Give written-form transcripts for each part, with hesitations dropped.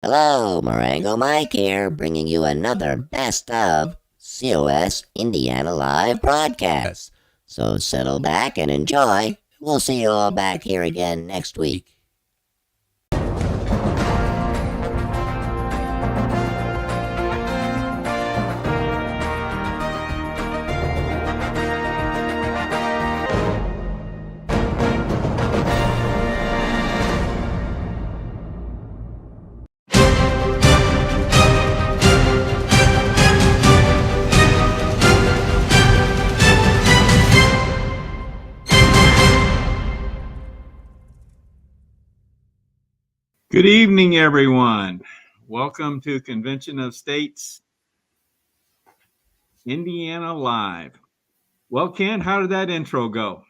Hello, Marengo Mike here, bringing you another best of COS Indiana live broadcast. So settle back and enjoy. We'll see you all back here again next week. Good evening, everyone. Welcome to Convention of States Indiana Live. Well, Ken, how did that intro go?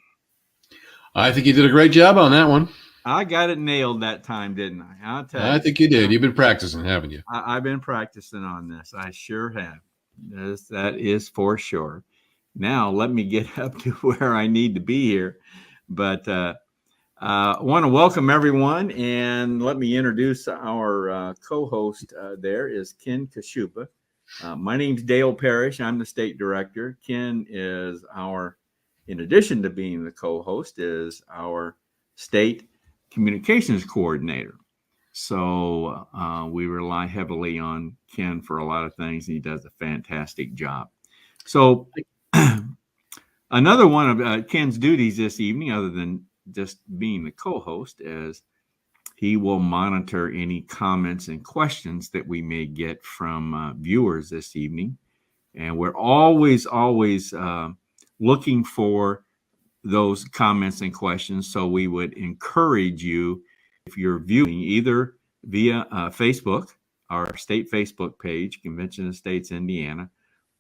I think you did a great job on that one. I got it nailed that time, didn't I? I'll tell you. I think you did. You've been practicing, haven't you? I've been practicing on this. I sure have. That is for sure. Now, let me get up to where I need to be here. But I want to welcome everyone, and let me introduce our co-host. There is Ken Kashupa. My name's Dale Parrish. I'm the state director. Ken is in addition to being the co-host, is our state communications coordinator. So we rely heavily on Ken for a lot of things, and he does a fantastic job. So another one of Ken's duties this evening, other than just being the co-host, as he will monitor any comments and questions that we may get from viewers this evening. And we're always looking for those comments and questions. So we would encourage you, if you're viewing either via Facebook, our state Facebook page, Convention of States Indiana,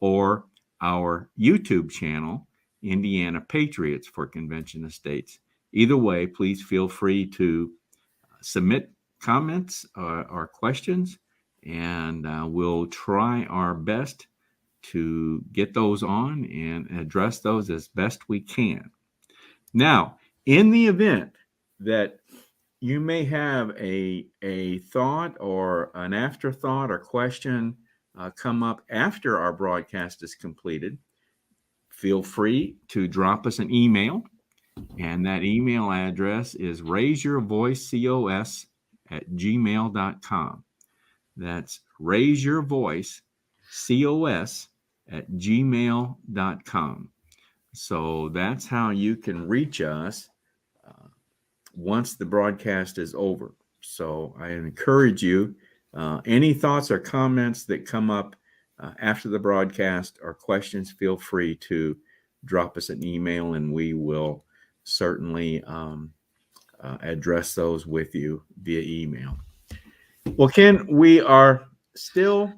or our YouTube channel, Indiana Patriots for Convention of States. Either way, please feel free to submit comments or questions, and we'll try our best to get those on and address those as best we can. Now, in the event that you may have a thought or an afterthought or question come up after our broadcast is completed, feel free to drop us an email. And that email address is raiseyourvoicecos@gmail.com. That's raiseyourvoicecos@gmail.com. So that's how you can reach us once the broadcast is over. So I encourage you, any thoughts or comments that come up after the broadcast or questions, feel free to drop us an email, and we will certainly address those with you via email. Well, Ken, we are still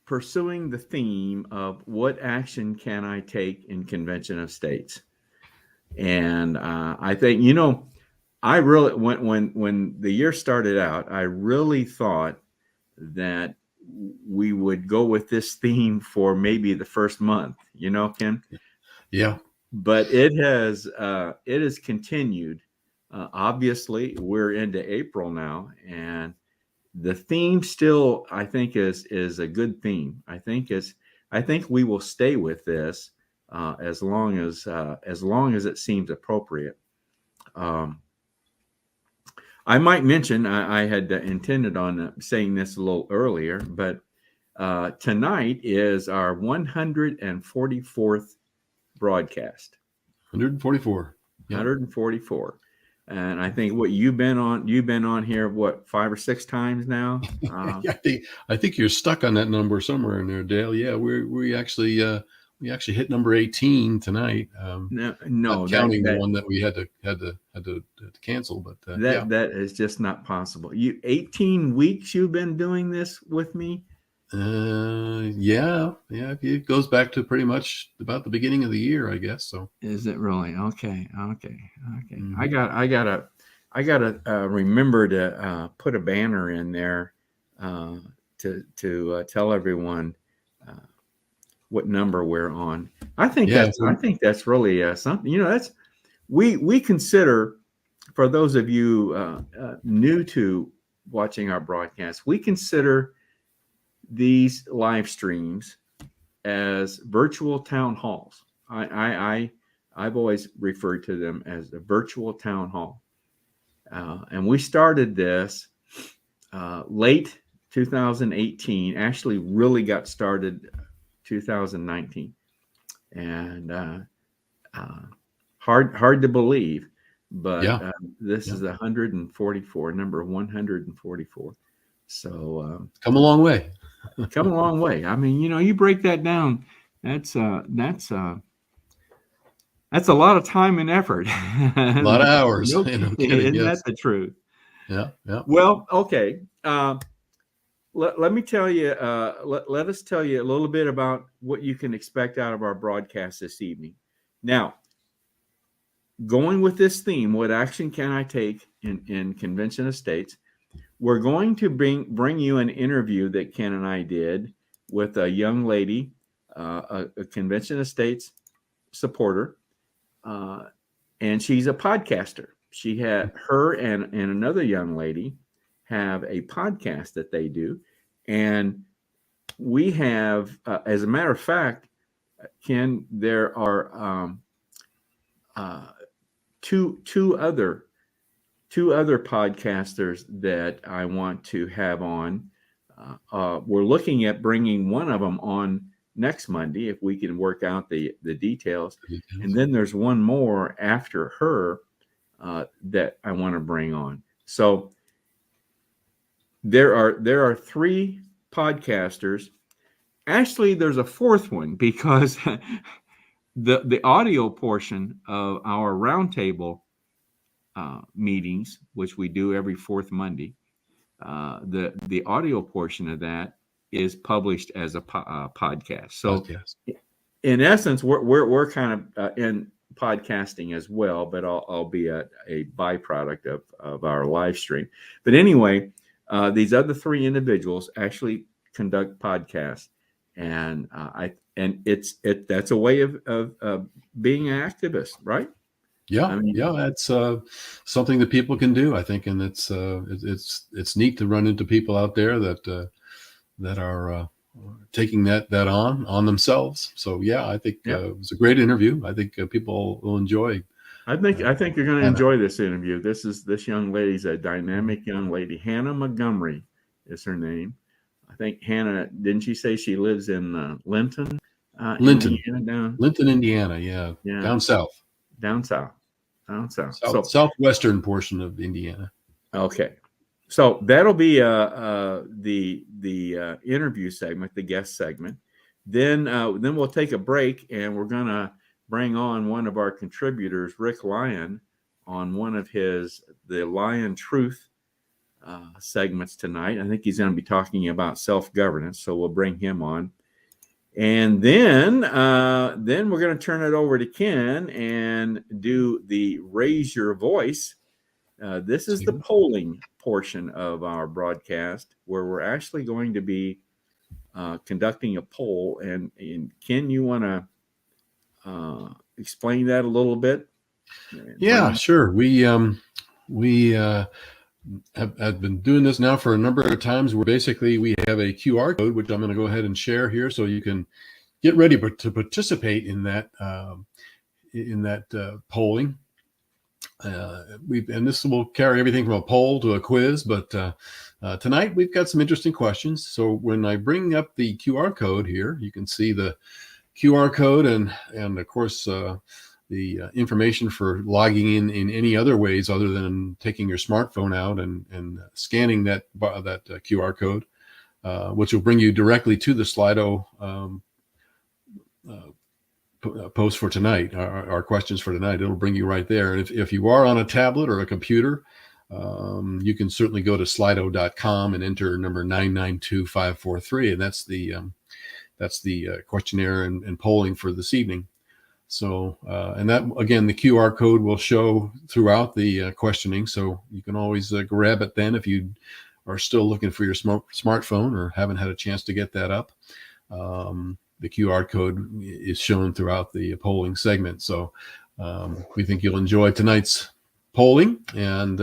pursuing the theme of what action can I take in Convention of States? And I think, I really, when the year started out, I really thought that we would go with this theme for maybe the first month, Ken? Yeah. But it has continued. Obviously, we're into April now, and the theme still, I think, is a good theme. I think we will stay with this as long as it seems appropriate. I might mention, I had intended on saying this a little earlier, but tonight is our 144th broadcast. 144. Yeah. 144. And I think you've been on here, 5 or 6 times now? I think you're stuck on that number somewhere in there, Dale. Yeah, we actually hit number 18 tonight. No, not counting the one that we had to cancel, but that is just not possible. 18 weeks you've been doing this with me? Yeah. It goes back to pretty much about the beginning of the year, I guess. So is it really? Okay. Mm-hmm. I gotta remember to put a banner in there to tell everyone what number we're on. I think that's really something. We consider for those of you new to watching our broadcast, we consider these live streams as virtual town halls. I've always referred to them as a virtual town hall. And we started this late 2018, actually really got started 2019. And hard to believe, but this is 144, number 144. So come a long way. Come a long way. I mean, you break that down, that's a lot of time and effort. A lot of hours. Isn't that the truth? Yeah. Well, okay. Let me tell you, let us tell you a little bit about what you can expect out of our broadcast this evening. Now, going with this theme, what action can I take in Convention of States? We're going to bring you an interview that Ken and I did with a young lady, a Convention of States supporter, and she's a podcaster. Her and another young lady have a podcast that they do, and we have, as a matter of fact, Ken, there are two other podcasters that I want to have on. We're looking at bringing one of them on next Monday if we can work out the details. And then there's one more after her that I want to bring on. So there are three podcasters. Actually, there's a fourth one because the audio portion of our roundtable meetings, which we do every fourth Monday, the audio portion of that is published as a podcast. So, in essence, we're kind of in podcasting as well, but albeit a byproduct of our live stream. But anyway, these other three individuals actually conduct podcasts, and that's a way of being an activist, right? Yeah, that's something that people can do, I think, and it's neat to run into people out there that are taking that on themselves. So yeah, I think it was a great interview. I think people will enjoy. I think you're going to enjoy this interview. This young lady's a dynamic young lady. Hannah Montgomery is her name. I think Hannah, didn't she say she lives in Linton? Linton, Indiana. Yeah, down south. Southwestern portion of Indiana. Okay, so that'll be the interview segment, the guest segment. Then we'll take a break, and we're gonna bring on one of our contributors, Rick Lyon, on one of the Lion Truth segments tonight. I think he's going to be talking about self-governance, so we'll bring him on. And then we're going to turn it over to Ken and do the Raise Your Voice. This is the polling portion of our broadcast where we're actually going to be conducting a poll. And Ken, you want to explain that a little bit? Yeah, sure. We have been doing this now for a number of times where basically we have a QR code, which I'm going to go ahead and share here so you can get ready to participate in that polling. And this will carry everything from a poll to a quiz, but tonight we've got some interesting questions. So when I bring up the QR code here, you can see the QR code and of course the information for logging in any other ways other than taking your smartphone out and scanning that QR code, which will bring you directly to the Slido post for tonight, our questions for tonight. It'll bring you right there. And if you are on a tablet or a computer, you can certainly go to slido.com and enter number 992543, and that's the questionnaire and polling for this evening. So, and that, again, the QR code will show throughout the questioning. So you can always grab it then if you are still looking for your smartphone or haven't had a chance to get that up. The QR code is shown throughout the polling segment. So we think you'll enjoy tonight's polling, and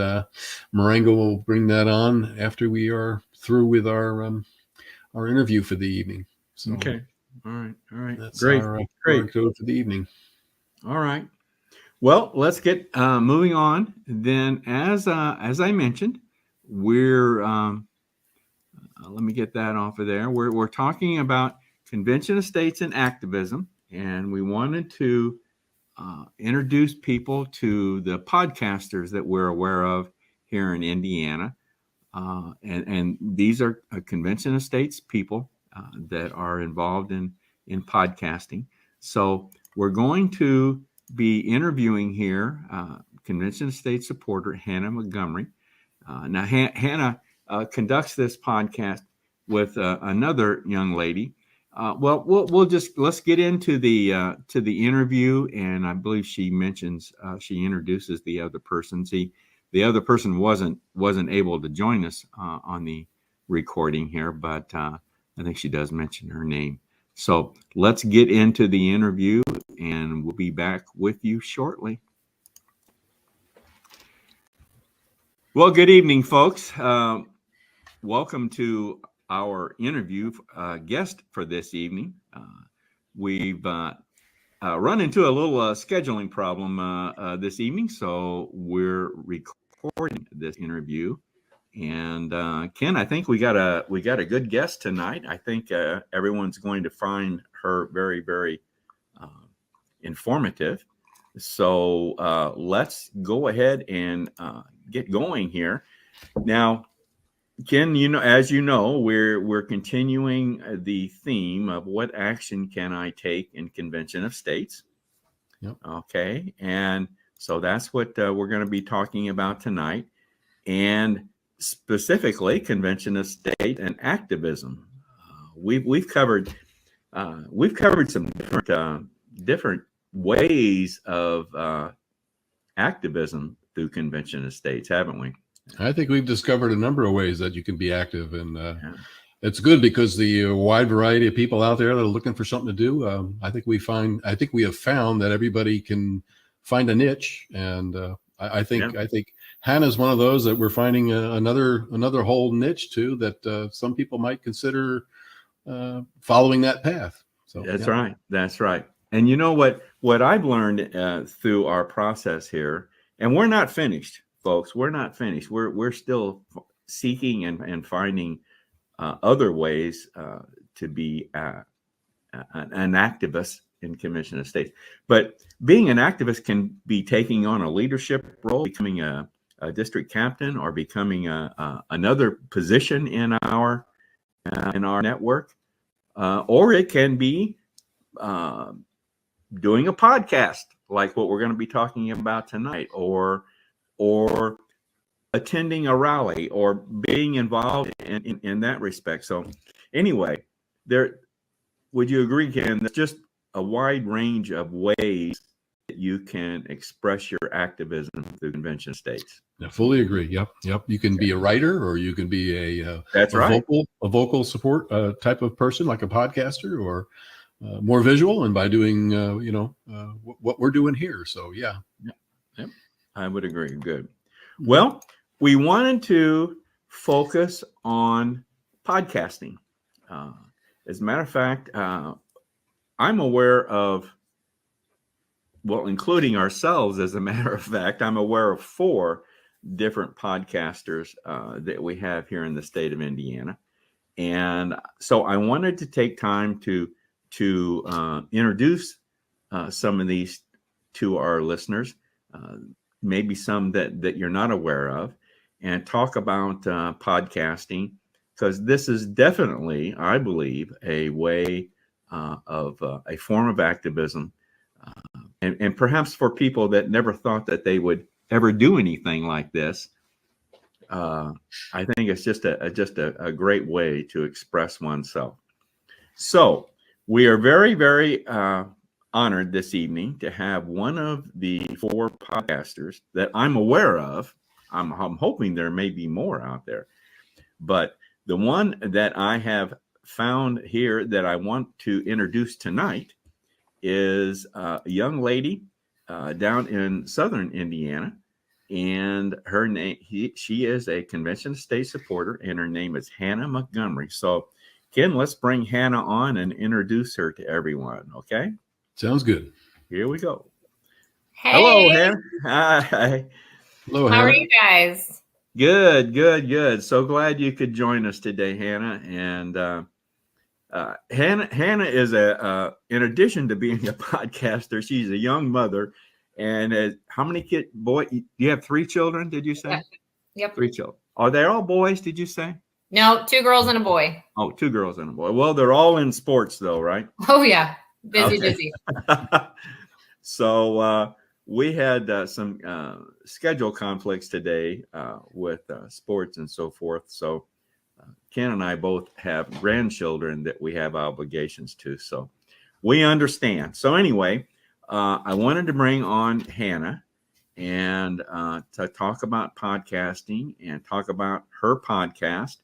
Marengo will bring that on after we are through with our interview for the evening. So Okay. All right. that's Great. our Great. code for the evening. All right. Well, let's get moving on. Then, as I mentioned, we're let me get that off of there. We're talking about convention of states and activism, and we wanted to introduce people to the podcasters that we're aware of here in Indiana, and these are a convention of states people that are involved in podcasting. So we're going to be interviewing here convention of states supporter Hannah Montgomery. Now Hannah conducts this podcast with another young lady. Let's get into the interview, and I believe she mentions she introduces the other person. See, the other person wasn't able to join us on the recording here, but I think she does mention her name. So let's get into the interview, and we'll be back with you shortly. Well, good evening, folks. Welcome to our interview guest for this evening. We've run into a little scheduling problem this evening, so we're recording this interview. And Ken, I think we got a good guest tonight. I think everyone's going to find her very, very informative. So let's go ahead and get going here. Now, Ken, as you know, we're continuing the theme of what action can I take in convention of states. Yep. Okay, and so that's what we're going to be talking about tonight, and specifically convention of state and activism. We've covered some different ways of activism through convention of states, haven't we? I think we've discovered a number of ways that you can be active, and it's good because the wide variety of people out there that are looking for something to do. I think we have found that everybody can find a niche, and I think Hannah's one of those that we're finding another whole niche too, that some people might consider following that path. So that's right. That's right. And you know what I've learned through our process here, and we're not finished, folks. We're not finished. We're still seeking and finding other ways to be an activist in convention of states. But being an activist can be taking on a leadership role, becoming a district captain, or becoming another position in our network, or it can be doing a podcast like what we're going to be talking about tonight, or attending a rally, or being involved in that respect. So anyway, would you agree, Ken, there's just a wide range of ways that you can express your activism through convention of states? I fully agree. Yep. You can be a writer, or you can be a vocal support type of person, like a podcaster, or more visual, and by doing what we're doing here. So yeah. Yep. I would agree. Good. Well, we wanted to focus on podcasting. As a matter of fact, I'm aware of, including ourselves, as a matter of fact, I'm aware of 4 different podcasters that we have here in the state of Indiana. And so I wanted to take time to introduce some of these to our listeners, maybe some that you're not aware of, and talk about podcasting, because this is definitely, I believe, a way of a form of activism, and perhaps for people that never thought that they would ever do anything like this. I think it's just a great way to express oneself. So we are very, very honored this evening to have one of the 4 podcasters that I'm aware of. I'm hoping there may be more out there, but the one that I have found here that I want to introduce tonight is a young lady down in southern Indiana and her name, she is a Convention of State supporter, and her name is Hannah Montgomery. So, Ken, let's bring Hannah on and introduce her to everyone. Okay. Sounds good. Here we go. Hey. Hello, Hannah. Hi. Hello, How Hannah. are you guys? Good. So glad you could join us today, Hannah. And Hannah is in addition to being a podcaster, she's a young mother. And how many kids? Boy, you have 3 children? Did you say? Yep. 3 children. Are they all boys? Did you say? No, 2 girls and a boy. Oh, 2 girls and a boy. Well, they're all in sports, though, right? Oh yeah, busy. So we had some schedule conflicts today with sports and so forth. So Ken and I both have grandchildren that we have obligations to. So we understand. So anyway, I wanted to bring on Hannah and to talk about podcasting and talk about her podcast.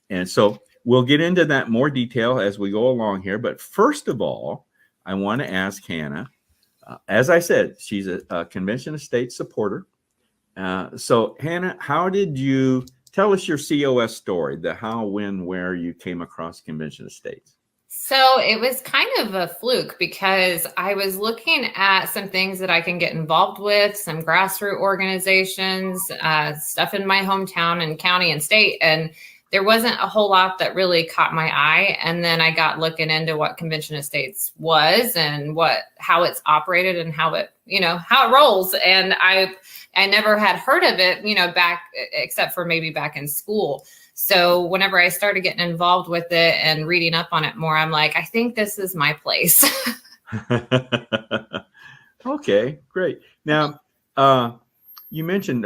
And so we'll get into that more detail as we go along here. But first of all, I want to ask Hannah, as I said, she's a Convention of State supporter. So Hannah, how did you tell us your COS story, the how, when, where you came across Convention of States? So it was kind of a fluke because I was looking at some things that I can get involved with, some grassroots organizations, stuff in my hometown and county and state. And there wasn't a whole lot that really caught my eye. And then I got looking into what Convention of States was and how it's operated and how it rolls. And I never had heard of it, back, except for maybe back in school. So whenever I started getting involved with it and reading up on it more, I'm like, I think this is my place. Okay, great. Now, you mentioned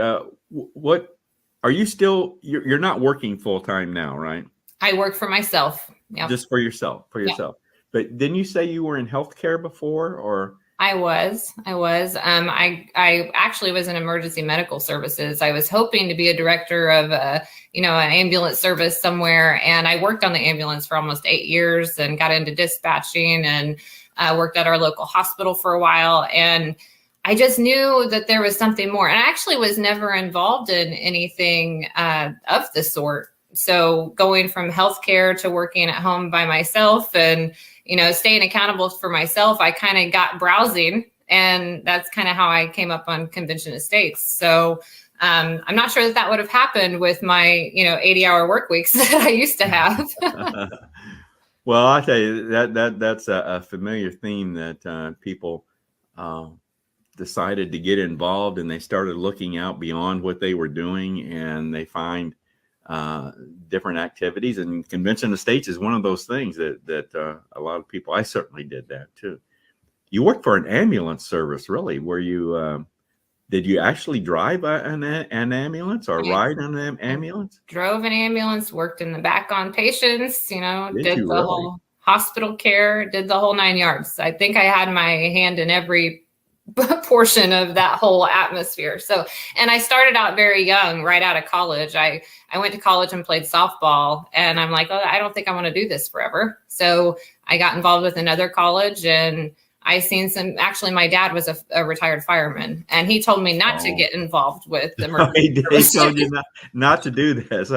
what are you still? You're not working full time now, right? I work for myself. Yep. Just for yourself. Yep. But didn't you say you were in healthcare before, or? I was. I actually was in emergency medical services. I was hoping to be a director of an ambulance service somewhere. And I worked on the ambulance for almost 8 years and got into dispatching and worked at our local hospital for a while. And I just knew that there was something more. And I actually was never involved in anything of the sort. So going from healthcare to working at home by myself and staying accountable for myself, I kind of got browsing, and that's kind of how I came up on Convention of States. So I'm not sure that would have happened with my 80-hour work weeks that I used to have. Well, I tell you that's a familiar theme that people decided to get involved, and they started looking out beyond what they were doing, and they find different activities, and Convention of States is one of those things that a lot of people. I certainly did that too. You worked for an ambulance service, really? Were you? Did you actually drive an ambulance or ride on an ambulance? Drove an ambulance, worked in the back on patients. Did the really? whole hospital care, did the whole 9 yards. I think I had my hand in every portion of that whole atmosphere. So, and I started out very young, right out of college. I went to college and played softball, and I'm like, oh, I don't think I want to do this forever. So I got involved with another college, and I seen actually my dad was a retired fireman, and he told me not to get involved with the emergency. He told you not to do this.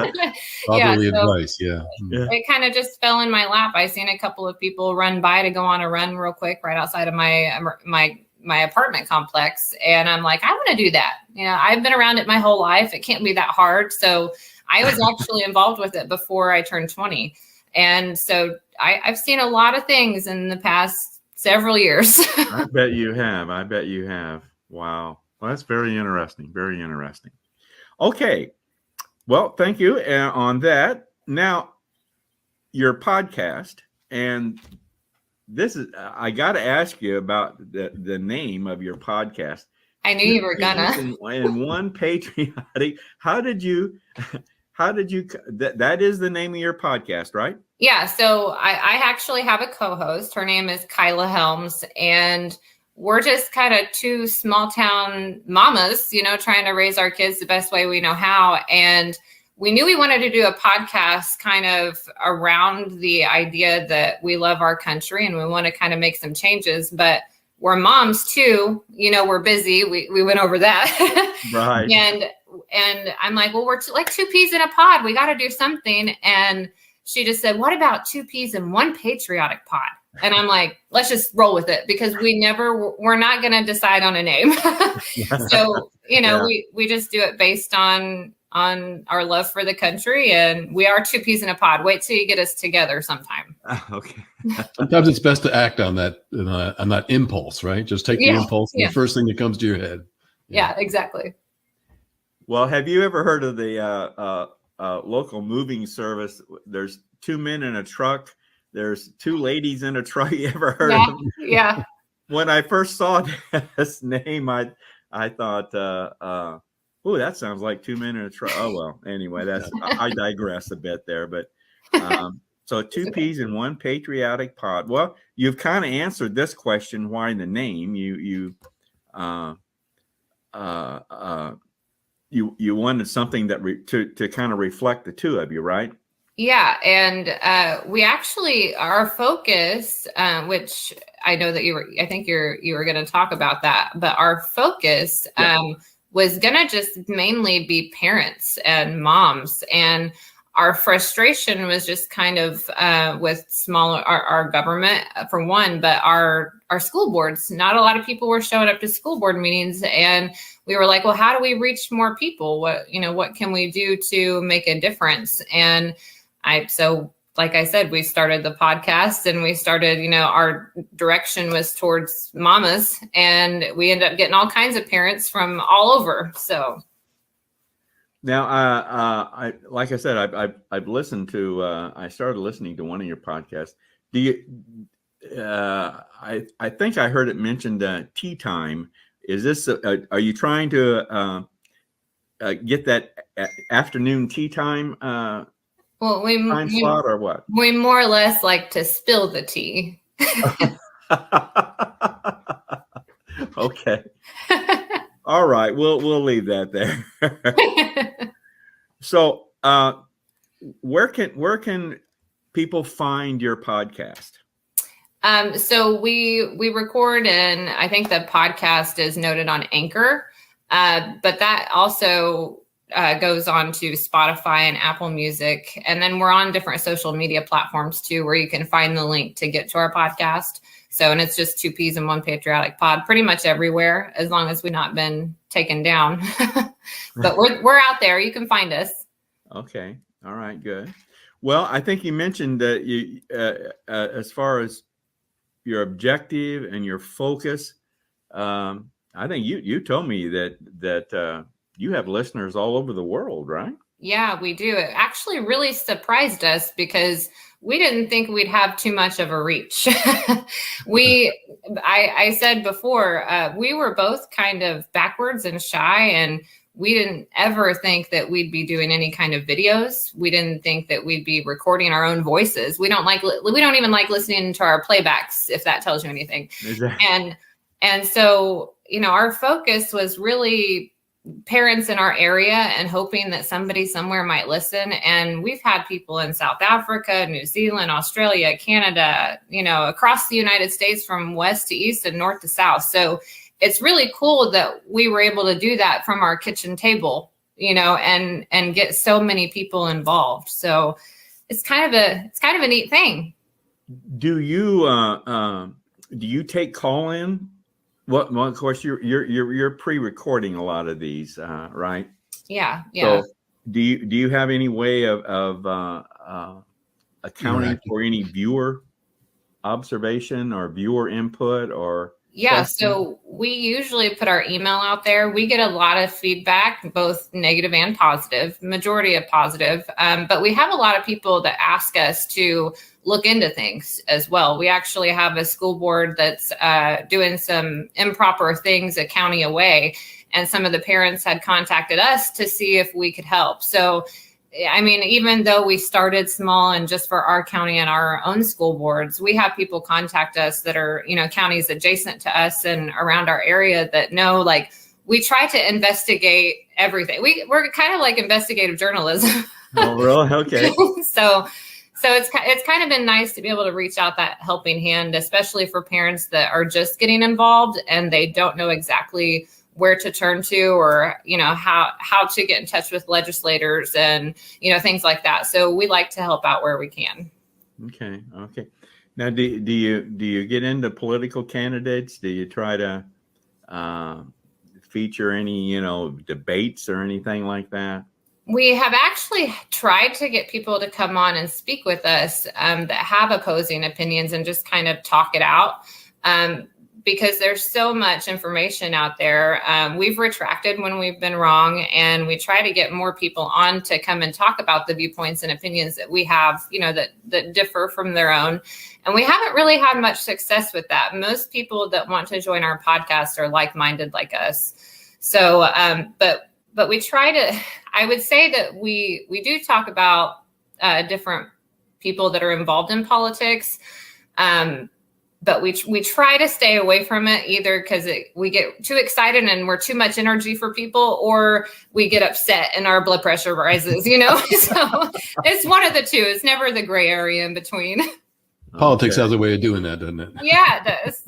Probably advice. Yeah. It kind of just fell in my lap. I seen a couple of people run by to go on a run real quick right outside of my apartment complex. And I'm like, I want to do that. I've been around it my whole life. It can't be that hard. So I was actually involved with it before I turned 20. And so I've seen a lot of things in the past several years. I bet you have. Wow. Well, that's very interesting. Very interesting. Okay. Well, thank you on that. Now, your podcast, and this is, I got to ask you about the name of your podcast. I knew you were gonna. In one patriotic, how did you, that is the name of your podcast, right? Yeah. So I actually have a co-host. Her name is Kyla Helms, and we're just kind of 2 small town mamas, trying to raise our kids the best way we know how. And we knew we wanted to do a podcast kind of around the idea that we love our country and we want to kind of make some changes, but we're moms too. We're busy. We went over that. Right. And I'm like, well, we're like two peas in a pod. We got to do something. And she just said, what about two peas in one patriotic pod? And I'm like, let's just roll with it, because we're not going to decide on a name. So, we just do it based on our love for the country, and we are two peas in a pod. Wait till you get us together sometime. Okay. Sometimes it's best to act on that impulse, right? Just take the impulse, the first thing that comes to your head. Yeah, exactly. Well, have you ever heard of the local moving service? There's two men in a truck. There's two ladies in a truck. You ever heard of them? Yeah. When I first saw this name, I thought, oh, that sounds like two men in a truck. Oh, well, anyway, I digress a bit there. But so two peas in one patriotic pod. Well, you've kind of answered this question, why the name. You wanted something that to kind of reflect the two of you, right? Yeah. And we actually, our focus, which I know that I think you were going to talk about that, but our focus was going to just mainly be parents and moms. And our frustration was just kind of with our government for one, but our school boards. Not a lot of people were showing up to school board meetings, and we were like, well, how do we reach more people? What can we do to make a difference? And like I said, we started the podcast, and we started, our direction was towards mamas, and we ended up getting all kinds of parents from all over. So now, I like I said, I've listened to. I started listening to one of your podcasts. Do you? I think I heard it mentioned tea time. Is this? Are you trying to get that afternoon tea time? Well, time slot or what? We more or less like to spill the tea. Okay. All right. We'll leave that there. So, where can people find your podcast? So we record, and I think the podcast is noted on Anchor, but that also goes on to Spotify and Apple Music. And then we're on different social media platforms too, where you can find the link to get to our podcast. So, and it's just two peas in one patriotic pod, pretty much everywhere, as long as we've not been taken down. But we're out there. You can find us. Okay. All right. Good. Well, I think you mentioned that you, as far as your objective and your focus, I think you told me that you have listeners all over the world, right? Yeah, we do. It actually really surprised us, because we didn't think we'd have too much of a reach. I said before, we were both kind of backwards and shy, and we didn't ever think that we'd be doing any kind of videos. We didn't think that we'd be recording our own voices. We don't even like listening to our playbacks, if that tells you anything. Exactly. And so, our focus was really parents in our area and hoping that somebody somewhere might listen. And we've had people in South Africa, New Zealand, Australia, Canada, across the United States, from west to east and north to south. So it's really cool that we were able to do that from our kitchen table, and get so many people involved. So it's kind of a neat thing. Do you take call in? Well, of course, you're pre-recording a lot of these, right? Yeah. So do you have any way of accounting for any viewer observation or viewer input or? Yeah. question? So we usually put our email out there. We get a lot of feedback, both negative and positive, majority of positive. But we have a lot of people that ask us to look into things as well. We actually have a school board that's doing some improper things a county away. And some of the parents had contacted us to see if we could help. So, I mean, even though we started small and just for our county and our own school boards, we have people contact us that are, counties adjacent to us and around our area that know, like, we try to investigate everything. We're kind of like investigative journalism. Oh, really? Okay. So it's kind of been nice to be able to reach out that helping hand, especially for parents that are just getting involved and they don't know exactly where to turn to, or, how to get in touch with legislators and, things like that. So we like to help out where we can. Okay. Now, do you get into political candidates? Do you try to feature any, debates or anything like that? We have actually tried to get people to come on and speak with us that have opposing opinions and just kind of talk it out. Because there's so much information out there. We've retracted when we've been wrong, and we try to get more people on to come and talk about the viewpoints and opinions that we have, that differ from their own. And we haven't really had much success with that. Most people that want to join our podcast are like-minded like us. So, but we try to, I would say that we do talk about different people that are involved in politics. But we try to stay away from it, either because we get too excited and we're too much energy for people, or we get upset and our blood pressure rises, So it's one of the two. It's never the gray area in between. Politics has a way of doing that, doesn't it? Yeah, it does.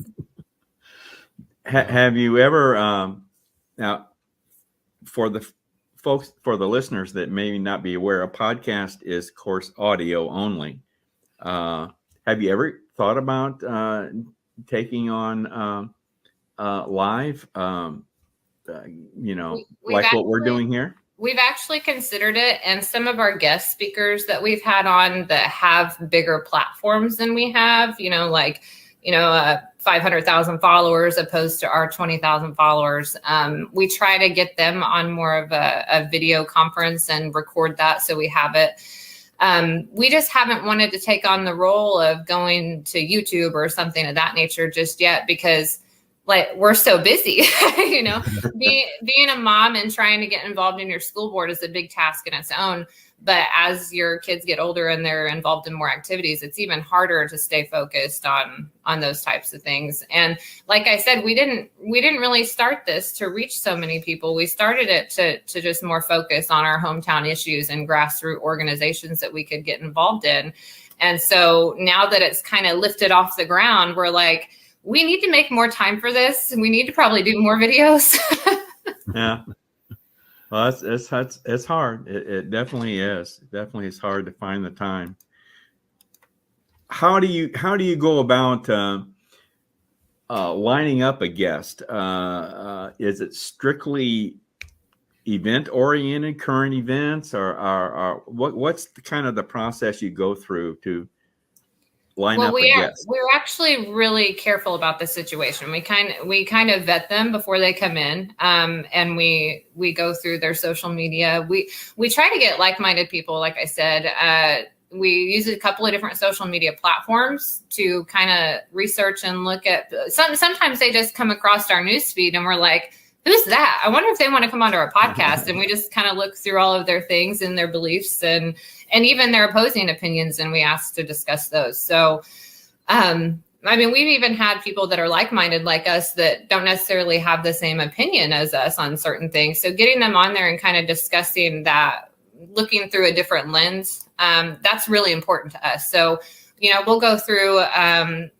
Have you ever, now, for the listeners that may not be aware, a podcast is, of course, audio only. Have you ever thought about taking on live, like what we're doing here? We've actually considered it, and some of our guest speakers that we've had on that have bigger platforms than we have, 500,000 followers opposed to our 20,000 followers. We try to get them on more of a video conference and record that so we have it. We just haven't wanted to take on the role of going to YouTube or something of that nature just yet, because we're so busy, being a mom and trying to get involved in your school board is a big task in its own. But as your kids get older and they're involved in more activities, it's even harder to stay focused on those types of things. And like I said, we didn't really start this to reach so many people. We started it to just more focus on our hometown issues and grassroots organizations that we could get involved in. And so now that it's kind of lifted off the ground, we're like, we need to make more time for this. We need to probably do more videos. Yeah. Well, it's hard. It definitely is. It definitely is hard to find the time. How do you go about lining up a guest? Is it strictly event oriented, current events, or what's kind of the process you go through to line up a guest? We're actually really careful about the situation. We kind of vet them before they come in, and we go through their social media. We try to get like-minded people. Like I said, we use a couple of different social media platforms to kind of research and look at. Sometimes they just come across our newsfeed and we're like, who's that? I wonder if they want to come onto our podcast. And we just kind of look through all of their things and their beliefs and even their opposing opinions, and we ask to discuss those. So, we've even had people that are like-minded like us that don't necessarily have the same opinion as us on certain things. So getting them on there and kind of discussing that, looking through a different lens, that's really important to us. So, we'll go through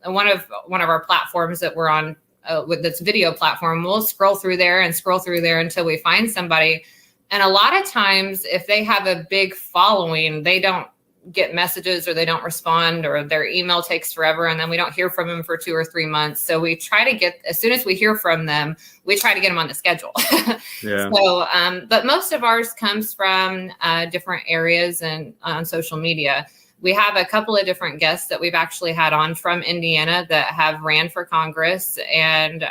one of our platforms that we're on, with this video platform. We'll scroll through there until we find somebody. And a lot of times, if they have a big following, they don't get messages or they don't respond, or their email takes forever, and then we don't hear from them for 2 or 3 months. So we try to get, as soon as we hear from them, we try to get them on the schedule. Yeah. So, but most of ours comes from different areas and on social media. We have a couple of different guests that we've actually had on from Indiana that have ran for Congress, and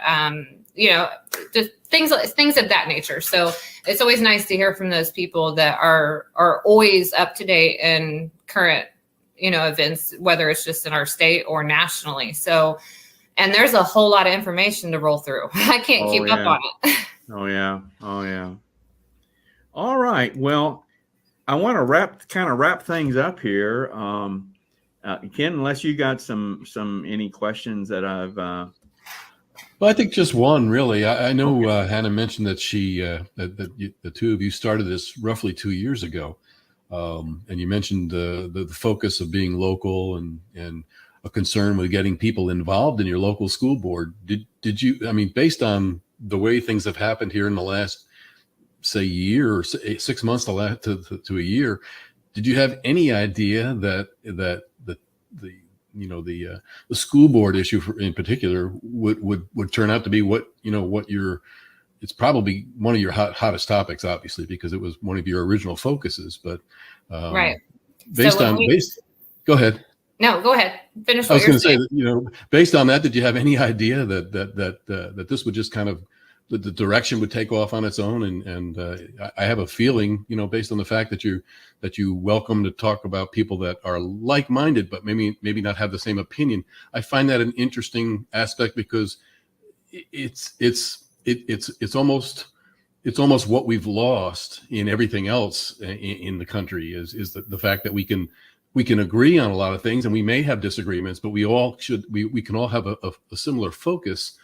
just things of that nature. So it's always nice to hear from those people that are always up to date and current, events, whether it's just in our state or nationally. So, and there's a whole lot of information to roll through. I can't keep up on it. Oh yeah. All right. Well, I want to wrap things up here. Ken, unless you got any questions that I've. Well, I think just one, really. I know Hannah mentioned that the two of you started this roughly 2 years ago. And you mentioned the focus of being local and a concern with getting people involved in your local school board. Did you, I mean, based on the way things have happened here in the last, say, year or 6 months to a year, did you have any idea that the school board issue in particular would turn out to be it's probably one of your hottest topics, obviously, because it was one of your original focuses, but right. Go ahead. No, go ahead. Finish. I was going to say that, based on that, did you have any idea that this would just kind of, the direction would take off on its own? And I have a feeling, based on the fact that you welcome to talk about people that are like-minded, but maybe not have the same opinion. I find that an interesting aspect, because it's almost what we've lost in everything else in the country is the fact that we can agree on a lot of things, and we may have disagreements, but we can all have a similar focus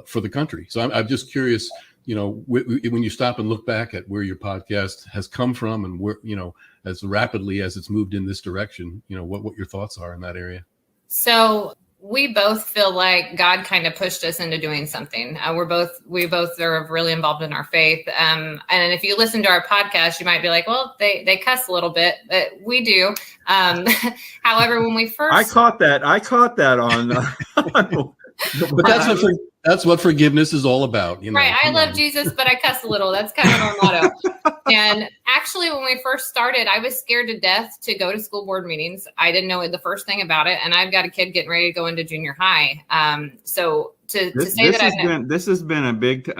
for the country. So I'm just curious, when you stop and look back at where your podcast has come from and where, as rapidly as it's moved in this direction, what your thoughts are in that area. So we both feel like God kind of pushed us into doing something. We both are really involved in our faith. And if you listen to our podcast, you might be like, well, they cuss a little bit, but we do. However, when we first, I caught that on, but that's what forgiveness is all about. Right. I love Jesus, but I cuss a little. That's kind of our motto. And actually, when we first started, I was scared to death to go to school board meetings. I didn't know the first thing about it. And I've got a kid getting ready to go into junior high. This has been a big,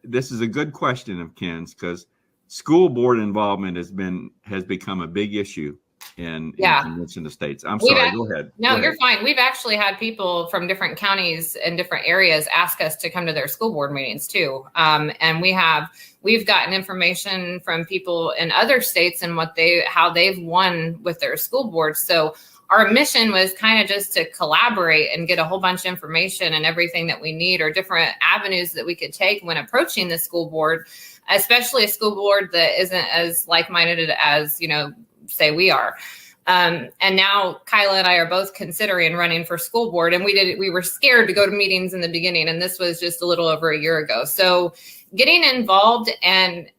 this is a good question of Ken's, because school board involvement has become a big issue in the states. I'm sorry, go ahead. No, you're fine. We've actually had people from different counties and different areas ask us to come to their school board meetings too. And we've gotten information from people in other states and how they've won with their school boards. So our mission was kind of just to collaborate and get a whole bunch of information and everything that we need, or different avenues that we could take when approaching the school board, especially a school board that isn't as like-minded as, say we are. And now Kyla and I are both considering running for school board, and we were scared to go to meetings in the beginning. And this was just a little over a year ago. So getting involved and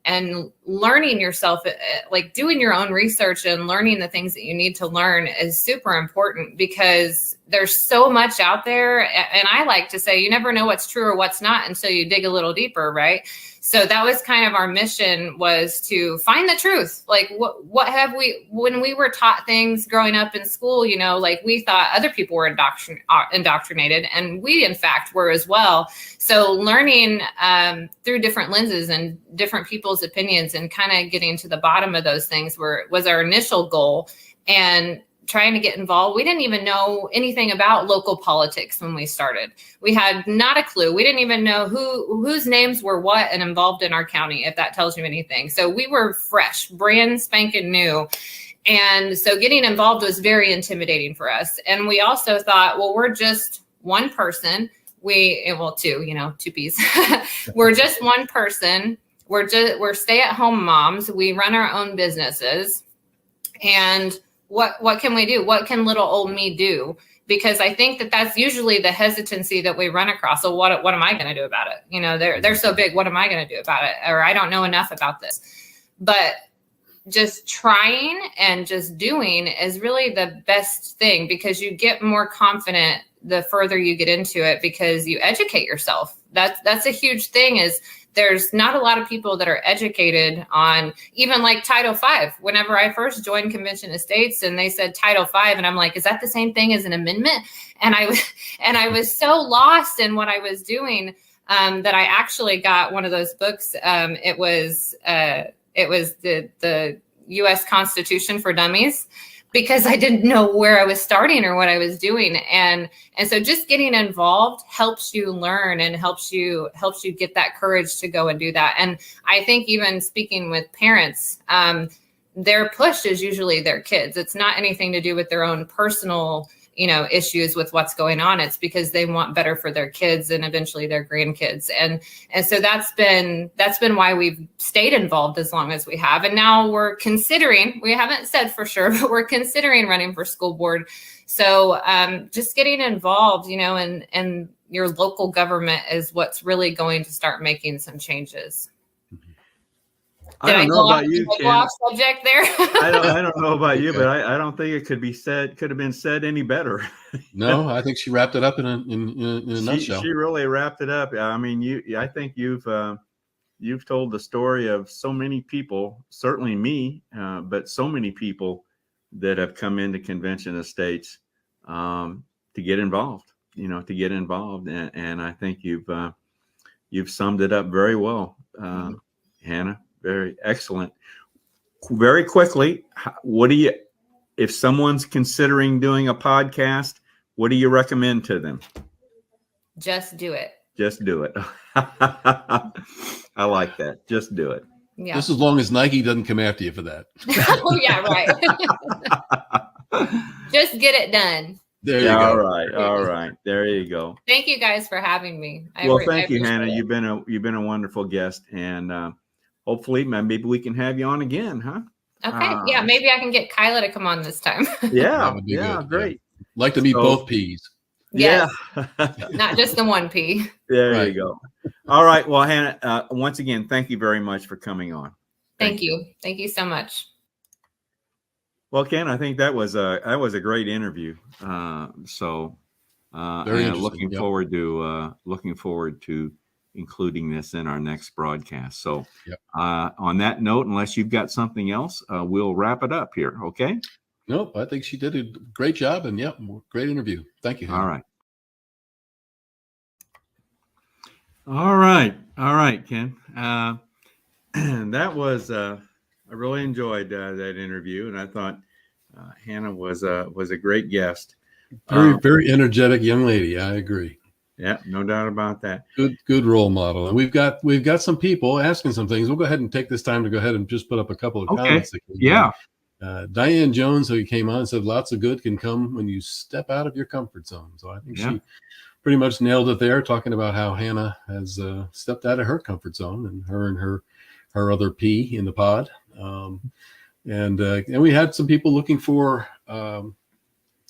learning yourself, like doing your own research and learning the things that you need to learn, is super important, because there's so much out there. And I like to say, you never know what's true or what's not until you dig a little deeper, right? So that was kind of our mission, was to find the truth. Like when we were taught things growing up in school, like we thought other people were indoctrinated, and we in fact were as well. So learning through different lenses and different people's opinions, and kind of getting to the bottom of those things was our initial goal. And trying to get involved. We didn't even know anything about local politics when we started. We had not a clue. We didn't even know whose names were what and involved in our county, if that tells you anything. So we were fresh, brand spanking new. And so getting involved was very intimidating for us. And we also thought, well, we're just one person. Two peas. We're just one person. We're stay-at-home moms. We run our own businesses. And what can we do? What can little old me do? Because I think that's usually the hesitancy that we run across. So what am I going to do about it? They're so big. What am I going to do about it? Or I don't know enough about this. But just trying and just doing is really the best thing, because you get more confident the further you get into it, because you educate yourself. That's a huge thing. Is there's not a lot of people that are educated on even like Title V. Whenever I first joined Convention of States and they said Title V, and I'm like, is that the same thing as an amendment? And I was so lost in what I was doing that I actually got one of those books. It was the U.S. Constitution for Dummies, because I didn't know where I was starting or what I was doing. And so just getting involved helps you learn and helps you get that courage to go and do that. And I think even speaking with parents, their push is usually their kids. It's not anything to do with their own personal issues with what's going on. It's because they want better for their kids and eventually their grandkids. And so that's been why we've stayed involved as long as we have. And now we're considering, we haven't said for sure, but we're considering running for school board. So just getting involved, and your local government is what's really going to start making some changes. I don't know about you, Ken. Off subject there. I don't know about you, but I don't think it could have been said any better. No, I think she wrapped it up in a nutshell. She really wrapped it up. I mean, I think you've told the story of so many people, certainly me, but so many people that have come into Convention of States to get involved. And I think you've summed it up very well, Hannah. Very excellent. Very quickly, if someone's considering doing a podcast, what do you recommend to them? Just do it. Just do it. I like that. Just do it. Yeah. Just as long as Nike doesn't come after you for that. Oh, yeah, right. Just get it done. There you go. All right. There you go. Thank you guys for having me. Thank you, Hannah. You've been a wonderful guest, and hopefully maybe we can have you on again, huh? Okay. Yeah, maybe I can get Kyla to come on this time. Yeah. Good. Great. Yeah. Like to meet both P's. Yes. Yeah. Not just the one P. There you go. All right. Well, Hannah, once again, thank you very much for coming on. Thank you. Thank you so much. Well, Ken, I think that was a great interview. Looking forward to including this in our next broadcast. So on that note, unless you've got something else, we'll wrap it up here. Okay. Nope. I think she did a great job, and great interview. Thank you, Hannah. All right, Ken. That was I really enjoyed that interview, and I thought Hannah was a great guest. Very energetic young lady. I agree. Yeah, no doubt about that. Good role model. And we've got some people asking some things. We'll go ahead and take this time to go ahead and just put up a couple of comments. Diane Jones, who came on, said lots of good can come when you step out of your comfort zone. So I think she pretty much nailed it there, talking about how Hannah has stepped out of her comfort zone, and her other P in the pod. And we had some people looking for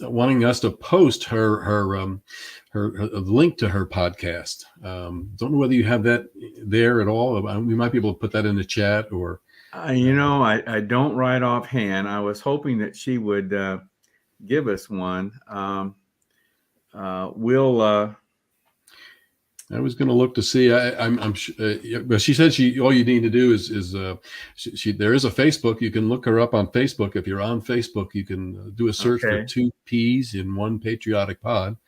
wanting us to post her link to her podcast. Don't know whether you have that there at all. We might be able to put that in the chat, or I don't right offhand. I was hoping that she would give us one. I was going to look to see. I'm but she said all you need to do is there is a Facebook. You can look her up on Facebook. If you're on Facebook, you can do a search for 2 P's in 1 Patriotic Pod,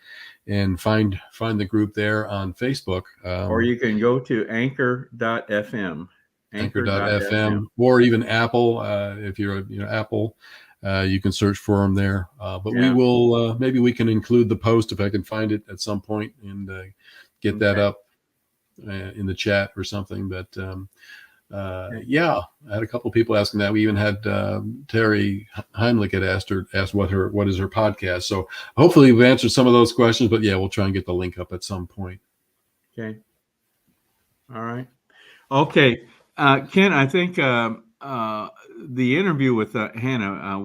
and find the group there on Facebook. Or you can go to anchor.fm. Anchor.fm, or even Apple. If you're Apple, you can search for them there. We will maybe we can include the post if I can find it at some point, and get that up in the chat or something. But I had a couple of people asking that. We even had Terry Heimlich had asked what is her podcast. So hopefully we've answered some of those questions. But we'll try and get the link up at some point. Okay. All right. Okay. Ken, I think the interview with Hannah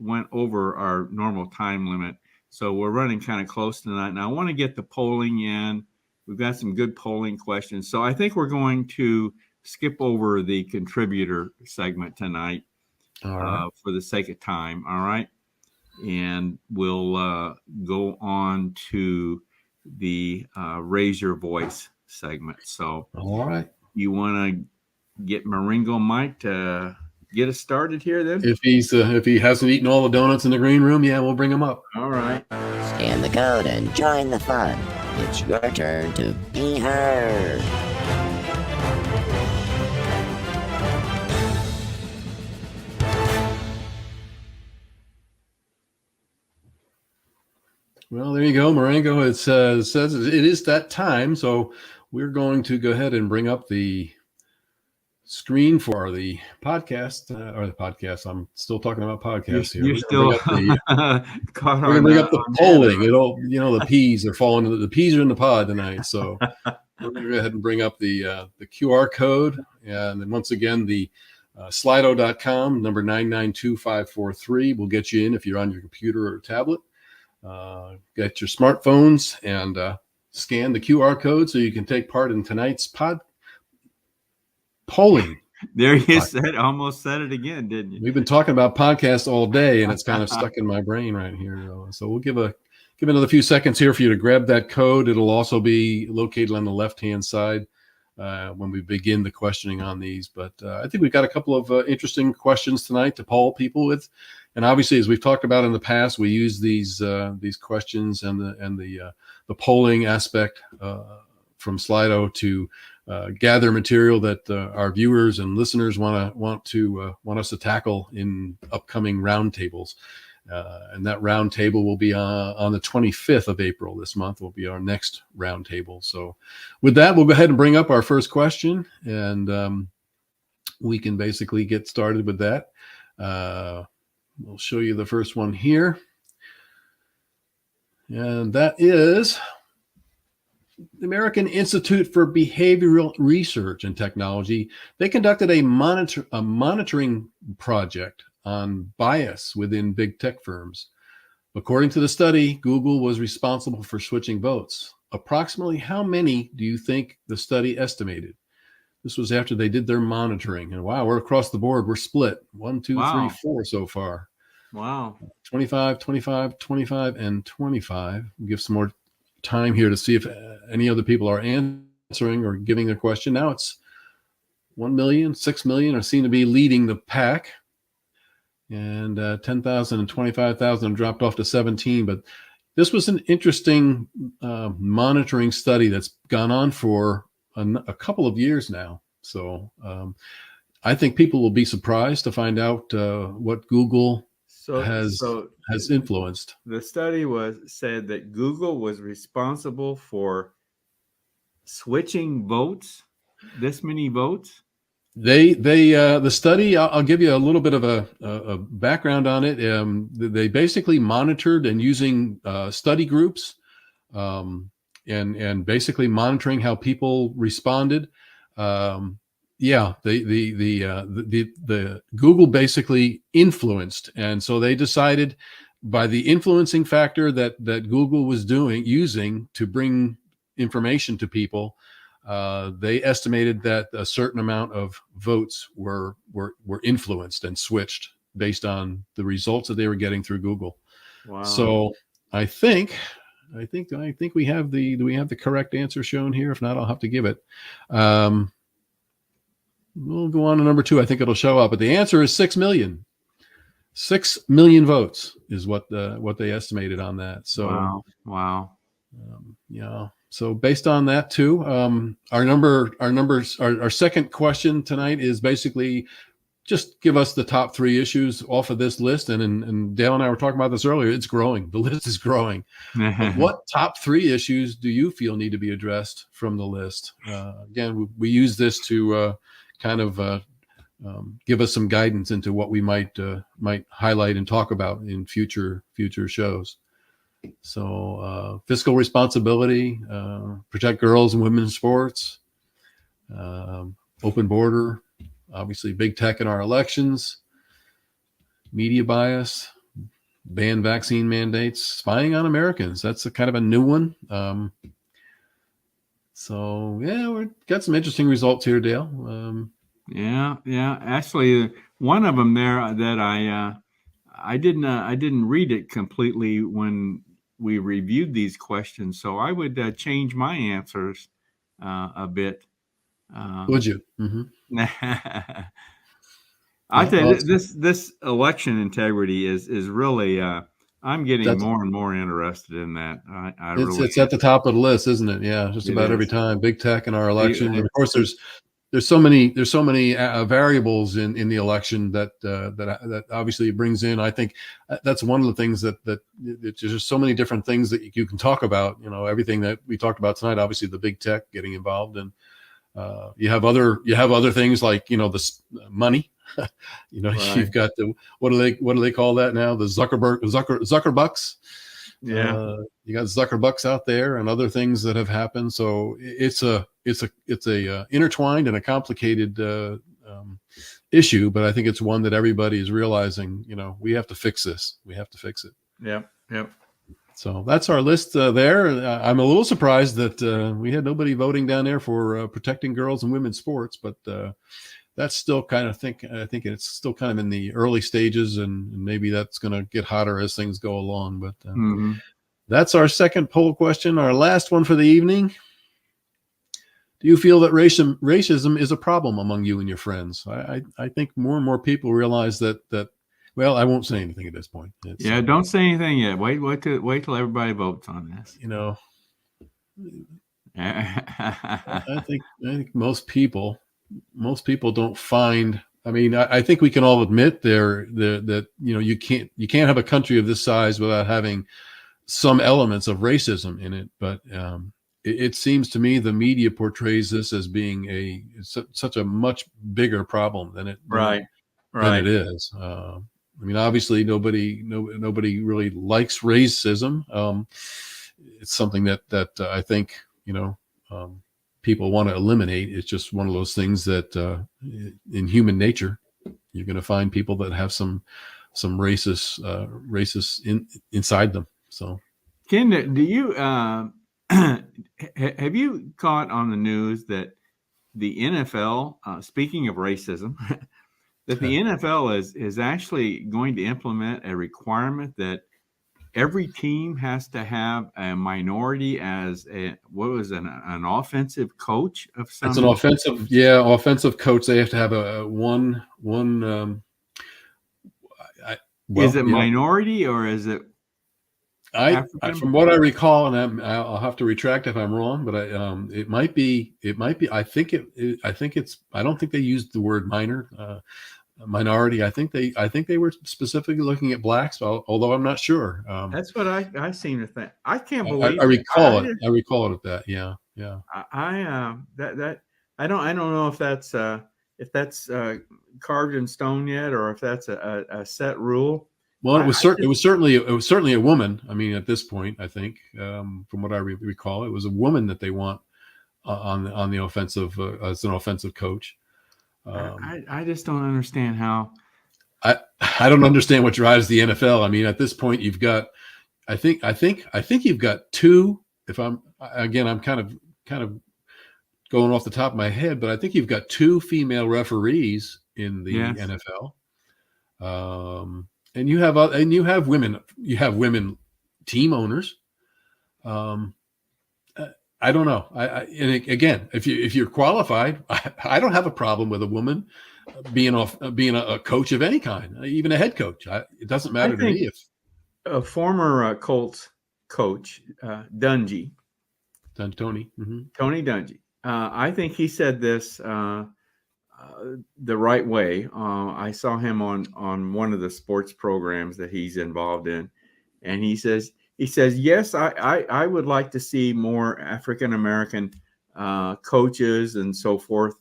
went over our normal time limit, so we're running kind of close tonight. And I want to get the polling in. We've got some good polling questions, so I think we're going to skip over the contributor segment tonight for the sake of time. All right, and we'll go on to the raise your voice segment. So, all right, you want to get Maringo Mike to get us started here then? If he hasn't eaten all the donuts in the green room, we'll bring him up. All right. Scan the code and join the fun. It's your turn to be heard. Well, there you go, Marengo. It says it is that time, so we're going to go ahead and bring up the screen for the podcast or the podcast. I'm still talking about podcasts here. You're still caught We're gonna bring up the on polling. It'll, the peas are falling. The peas are in the pod tonight, so we're gonna go ahead and bring up the QR code, and then once again the Slido.com number 992543 will get you in if you're on your computer or tablet. Get your smartphones and scan the QR code so you can take part in tonight's polling. There you almost said it again, didn't you? We've been talking about podcasts all day, and it's kind of stuck in my brain right here. So we'll give another few seconds here for you to grab that code. It'll also be located on the left-hand side when we begin the questioning on these. But I think we've got a couple of interesting questions tonight to poll people with. And obviously, as we've talked about in the past, we use these questions and the polling aspect from Slido to gather material that our viewers and listeners want us to tackle in upcoming roundtables. And that roundtable will be on the 25th of April this month. Will be our next roundtable. So with that, we'll go ahead and bring up our first question, and we can basically get started with that. We'll show you the first one here. And that is the American Institute for Behavioral Research and Technology. They conducted a monitoring project on bias within big tech firms. According to the study, Google was responsible for switching votes. Approximately how many do you think the study estimated? This was after they did their monitoring. And wow, we're across the board. We're split. 1, 2, 3, 4 so far. Wow. 25, 25, 25, and 25. We'll give some more time here to see if any other people are answering or giving their question. Now it's 1 million, 6 million are seen to be leading the pack. And 10,000 and 25,000 dropped off to 17. But this was an interesting monitoring study that's gone on for a couple of years now. So I think people will be surprised to find out what Google has influenced. The study said that Google was responsible for switching votes, this many votes. The study, I'll give you a little bit of a background on it. They basically monitored and using study groups and basically monitoring how people responded. The Google basically influenced, and so they decided by the influencing factor that Google was using to bring information to people. They estimated that a certain amount of votes were influenced and switched based on the results that they were getting through Google. Wow. So I think we have the correct answer shown here. If not, I'll have to give it. We'll go on to number 2. I think it'll show up, but the answer is 6 million. 6 million votes is what they estimated on that. So wow. Yeah. So based on that too, our second question tonight is basically just give us the top 3 issues off of this list. And Dale and I were talking about this earlier. It's growing. The list is growing. What top 3 issues do you feel need to be addressed from the list? Again, we use this to kind of give us some guidance into what we might highlight and talk about in future shows. So fiscal responsibility, protect girls and women's sports, open border, obviously big tech in our elections, media bias, ban vaccine mandates, spying on Americans. That's a kind of a new one. So yeah, we've got some interesting results here, Dale. Yeah. Actually, one of them there that I didn't read it completely when we reviewed these questions, so I would change my answers a bit. Would you? Mm-hmm. I think this election integrity is really. I'm getting more and more interested in that. It's at the top of the list, isn't it? Yeah, just about every time. Big tech in our election, and of course there's so many variables in the election that obviously it brings in. I think that's one of the things that there's just so many different things that you can talk about. Everything that we talked about tonight. Obviously, the big tech getting involved, and You have other things like, this money. Right. You've got the what do they call that now? The Zuckerbucks. Yeah. You got Zuckerbucks out there and other things that have happened. So it's a intertwined and a complicated issue, but I think it's one that everybody is realizing. We have to fix this. We have to fix it. Yep. So that's our list there. I'm a little surprised that we had nobody voting down there for protecting girls and women's sports, but that's still I think it's still kind of in the early stages, and maybe that's going to get hotter as things go along. But that's our second poll question. Our last one for the evening. Do you feel that racism is a problem among you and your friends? I think more and more people realize that. Well, I won't say anything at this point. Don't say anything yet. Wait till everybody votes on this. I think most people don't find. I mean, I think we can all admit that you can't have a country of this size without having some elements of racism in it. But it seems to me the media portrays this as being such a much bigger problem than it is. I mean, obviously, nobody really likes racism. It's something that I think people want to eliminate. It's just one of those things that in human nature, you're going to find people that have some racist inside them. So, Ken, do you have you caught on the news that the NFL, speaking of racism, that the NFL is actually going to implement a requirement that every team has to have a minority as an offensive coach of some. It's an offensive coach. They have to have a one. Is it minority or is it? From what I recall, and I'll have to retract if I'm wrong, but it might be. I think it's. I don't think they used the word minority. I think they were specifically looking at blacks, although I'm not sure. That's what I seem to think. I can't believe. I recall it. I recall it at that. Yeah. I don't know if that's carved in stone yet, or if that's a set rule. Well, it was certainly a woman. I mean, at this point, I think from what I recall, it was a woman that they want on the offensive as an offensive coach. I just don't understand how. I don't understand what drives the NFL. I mean, at this point, you've got. I think you've got two. If I'm kind of going off the top of my head, but I think you've got two female referees in the NFL. And you have women. You have women team owners. I don't know. Again, if you're qualified, I don't have a problem with a woman being a coach of any kind, even a head coach. It doesn't matter to me if a former Colts coach, Dungy, Tony Dungy. I think he said this the right way. I saw him on one of the sports programs that he's involved in, and he says, yes, I would like to see more African-American coaches and so forth,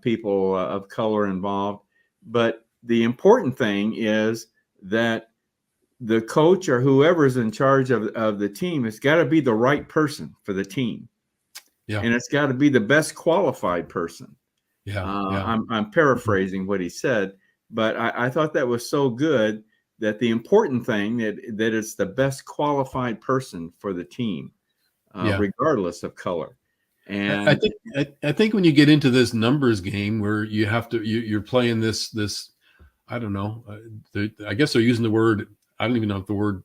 people of color involved. But the important thing is that the coach or whoever's in charge of the team has got to be the right person for the team. Yeah. And it's got to be the best qualified person. Yeah. I'm paraphrasing what he said, but I thought that was so good. That the important thing that it's the best qualified person for the team, regardless of color. And I think when you get into this numbers game where you have to you're playing this I don't know. I guess they're using the word. I don't even know if the word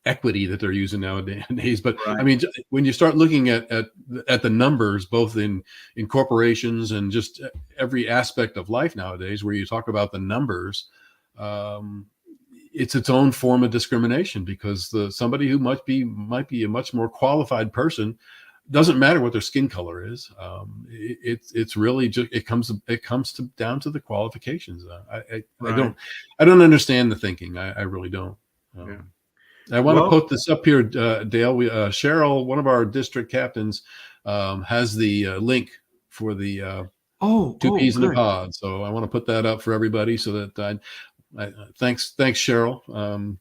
equity that they're using nowadays. But right. I mean, when you start looking at the numbers, both in corporations and just every aspect of life nowadays, where you talk about the numbers. It's its own form of discrimination because somebody who might be a much more qualified person, doesn't matter what their skin color is. It's really just it comes down to the qualifications. I don't understand the thinking. I really don't. I want to put this up here, Dale. Cheryl, one of our district captains, has the link for the two Oh, peas in a good. pod. So I want to put that up for everybody so that thanks Cheryl.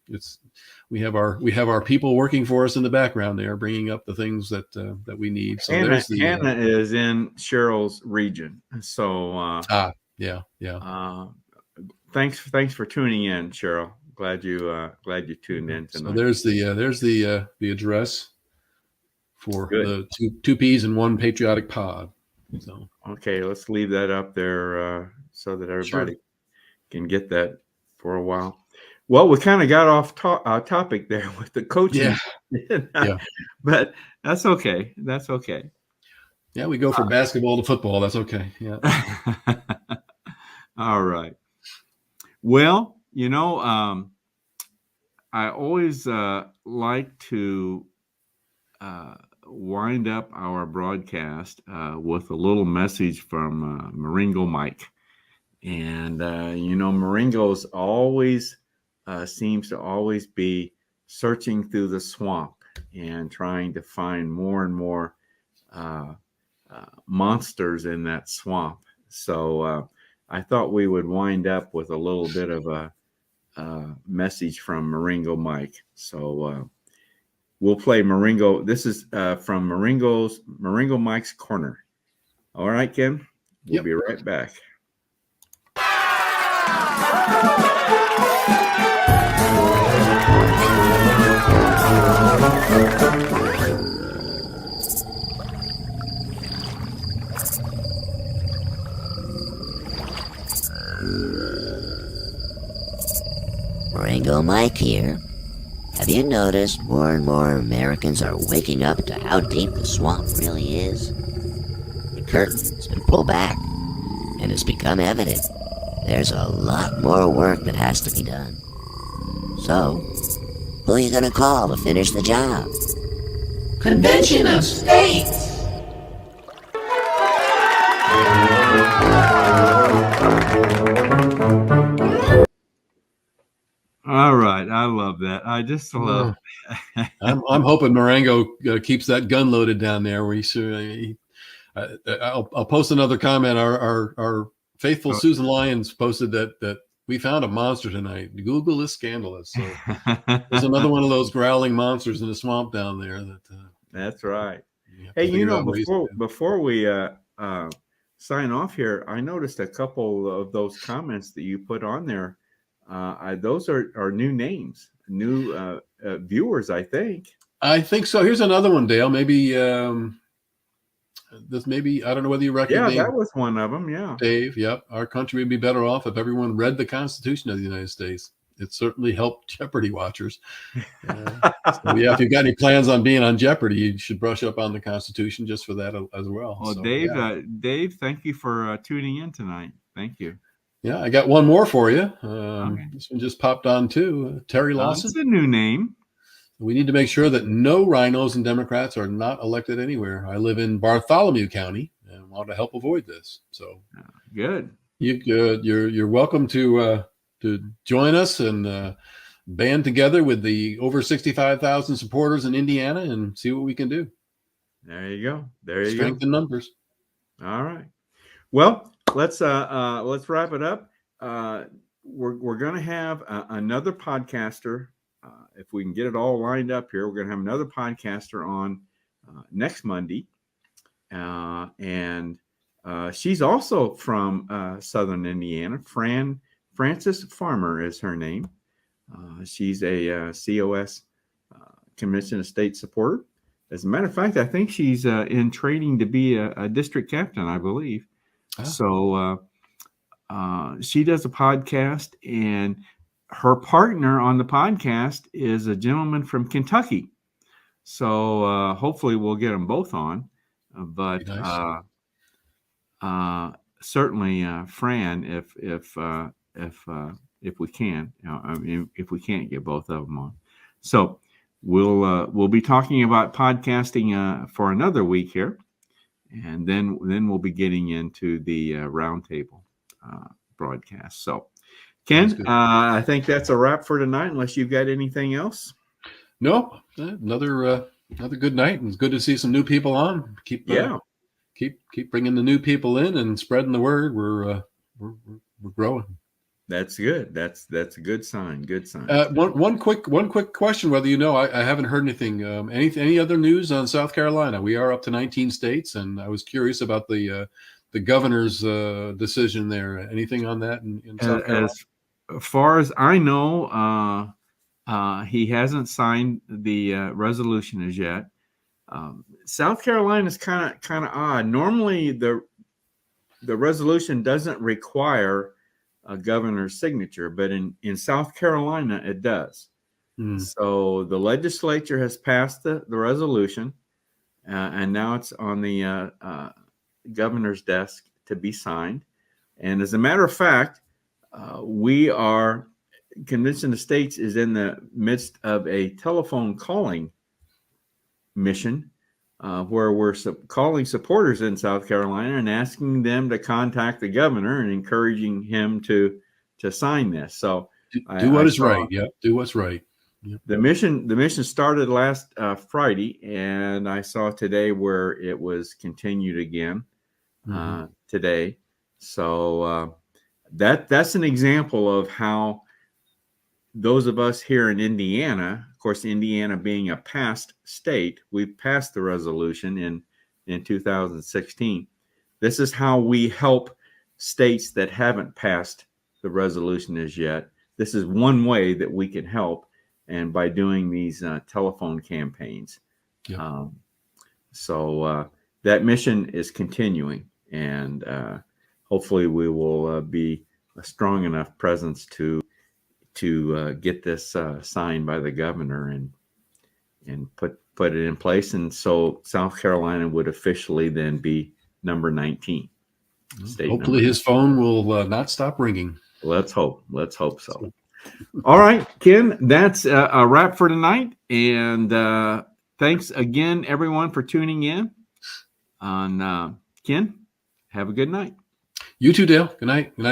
We have our people working for us in the background there, bringing up the things that we need. So Hannah, there's the Hannah is in Cheryl's region. So yeah. thanks for tuning in, Cheryl. Glad you tuned in tonight. So there's the address for Good. the two peas in one patriotic pod. So okay, let's leave that up there so that everybody can get that for a while. Well, we kind of got off topic there with the coaching. Yeah. But that's okay. That's okay. Yeah, we go from basketball to football. That's okay. Yeah. All right. Well, I always like to wind up our broadcast with a little message from Maringo Mike. And, Maringo's always seems to always be searching through the swamp and trying to find more and more monsters in that swamp. So I thought we would wind up with a little bit of a message from Maringo Mike. So we'll play Maringo. This is from Maringo Mike's Corner. All right, Ken? We'll be right back. Maringo Mike here. Have you noticed more and more Americans are waking up to how deep the swamp really is? The curtain's been pulled back, and it's become evident there's a lot more work that has to be done. So, who are you gonna call to finish the job? Convention of States! All right, I love that. I just love. I'm hoping Marengo keeps that gun loaded down there. I'll post another comment. Our faithful Susan Lyons posted that we found a monster tonight. Google is scandalous. So there's another one of those growling monsters in the swamp down there. That's right. Hey, before we sign off here, I noticed a couple of those comments that you put on there. Those are new names, new viewers, I think. I think so. Here's another one, Dale. Maybe I don't know whether you recognize. Yeah, that was one of them. Yeah, Dave. Yep. Our country would be better off if everyone read the Constitution of the United States. It certainly helped Jeopardy watchers. So yeah, if you've got any plans on being on Jeopardy, you should brush up on the Constitution just for that as well. Well, so, Dave, thank you for tuning in tonight. Thank you. Yeah, I got one more for you. Okay. This one just popped on too. Terry Lawson. That's a new name. We need to make sure that no rhinos and Democrats are not elected anywhere. I live in Bartholomew County and want to help avoid this. So good. You're welcome to join us and band together with the over 65,000 supporters in Indiana and see what we can do. There you go. There you go. Strength in numbers. All right. Well, let's wrap it up. We're going to have another podcaster. If we can get it all lined up here, we're going to have another podcaster on next Monday. And she's also from Southern Indiana. Frances Farmer is her name. She's a COS Convention of State supporter. As a matter of fact, I think she's in training to be a district captain, I believe. Oh. So she does a podcast, and her partner on the podcast is a gentleman from Kentucky. So hopefully we'll get them both on. But nice. Certainly, Fran, if we can, if we can't get both of them on. So we'll be talking about podcasting for another week here. And then we'll be getting into the roundtable broadcast. So, Ken, I think that's a wrap for tonight, unless you've got anything else. No, another good night, and it's good to see some new people on. Keep keep bringing the new people in and spreading the word. We're growing. That's good. That's a good sign. Good sign. One quick question. Whether you know, I haven't heard anything. Any other news on South Carolina? We are up to 19 states, and I was curious about the governor's decision there. Anything on that in South Carolina? As far as I know, he hasn't signed the resolution as yet. South Carolina is kind of odd. Normally, the resolution doesn't require a governor's signature, but in South Carolina, it does. So the legislature has passed the resolution, and now it's on the governor's desk to be signed. And as a matter of fact, Convention of States is in the midst of a telephone calling mission where we're calling supporters in South Carolina and asking them to contact the governor and encouraging him to sign this. So do what is right. Yeah, do what's right. Yep. The mission started last Friday, and I saw today where it was continued again today. So that's an example of how those of us here in Indiana, of course, Indiana being a past state, we passed the resolution in 2016. This is how we help states that haven't passed the resolution as yet. This is one way that we can help, and by doing these telephone campaigns. Yep. So that mission is continuing, and hopefully we will be a strong enough presence to get this signed by the governor and put it in place. And so South Carolina would officially then be number 19. Hopefully his phone will not stop ringing. Let's hope so. All right, Ken, that's a wrap for tonight. And thanks again, everyone, for tuning in. Ken, have a good night. You too, Dale. Good night. Good night, everybody.